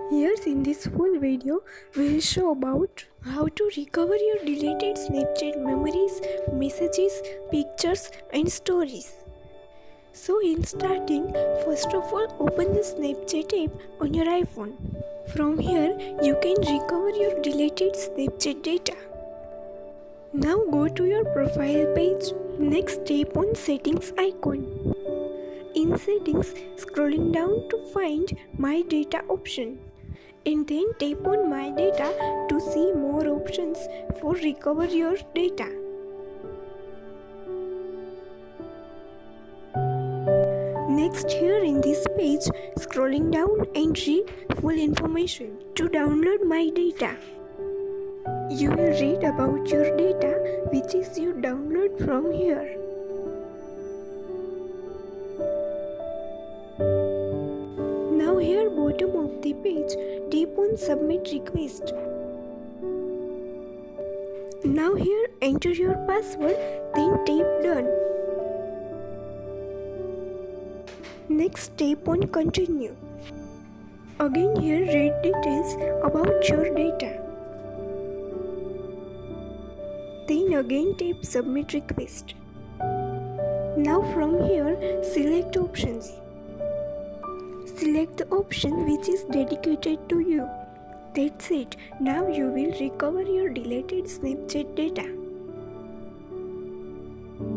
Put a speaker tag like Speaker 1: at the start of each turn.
Speaker 1: Here's in this full video, we'll show about how to recover your deleted Snapchat memories, messages, pictures and stories. So in starting, first of all open the Snapchat app on your iPhone. From here, you can recover your deleted Snapchat data. Now go to your profile page. Next tap on settings icon. In settings, scrolling down to find my data option. And then tap on my data to see more options for recover your data. Next, here in this page, scrolling down and read full information. To download my data, you will read about your data which is you download from here. Now here bottom of the page, tap on submit request. Now here enter your password, then tap done. Next tap on continue. Again here read details about your data. Then again tap submit request. Now from here select options. Select the option which is dedicated to you. That's it. Now you will recover your deleted Snapchat data.